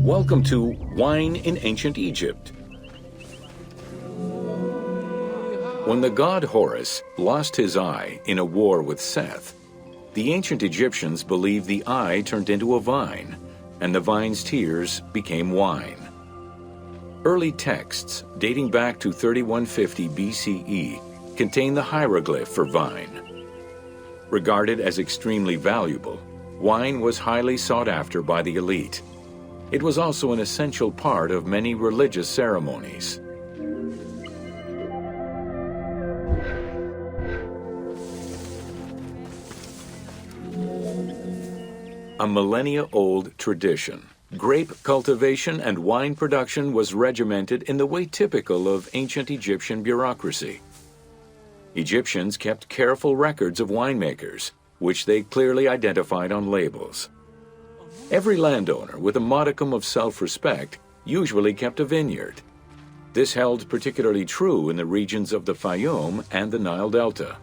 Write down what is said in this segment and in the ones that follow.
Welcome to Wine in Ancient Egypt. When the god Horus lost his eye in a war with Seth, the ancient Egyptians believed the eye turned into a vine, and the vine's tears became wine. Early texts dating back to 3150 BCE contain the hieroglyph for vine. Regarded as extremely valuable, wine was highly sought after by the elite. It was also an essential part of many religious ceremonies. A millennia-old tradition, grape cultivation and wine production was regimented in the way typical of ancient Egyptian bureaucracy. Egyptians kept careful records of winemakers, which they clearly identified on labels. Every landowner with a modicum of self-respect usually kept a vineyard. This held particularly true in the regions of the Fayum and the Nile Delta.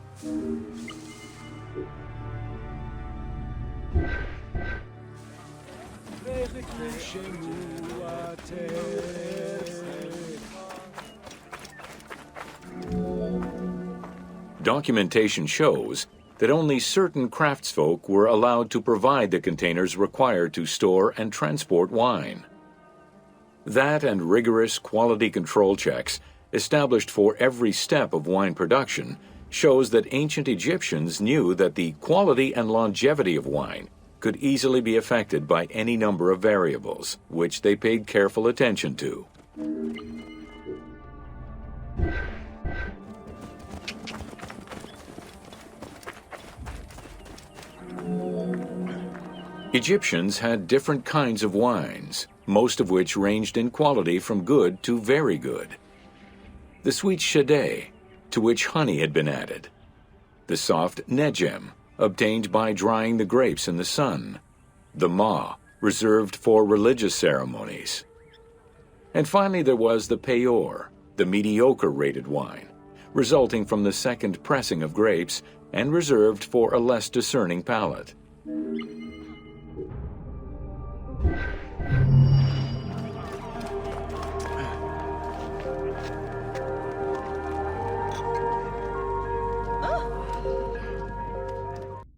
Documentation shows that only certain craftsfolk were allowed to provide the containers required to store and transport wine. That and rigorous quality control checks established for every step of wine production shows that ancient Egyptians knew that the quality and longevity of wine could easily be affected by any number of variables, which they paid careful attention to. Egyptians had different kinds of wines, most of which ranged in quality from good to very good. The sweet shadeh, to which honey had been added. The soft nejem, obtained by drying the grapes in the sun. The ma, reserved for religious ceremonies. And finally there was the peor, the mediocre-rated wine, resulting from the second pressing of grapes and reserved for a less discerning palate.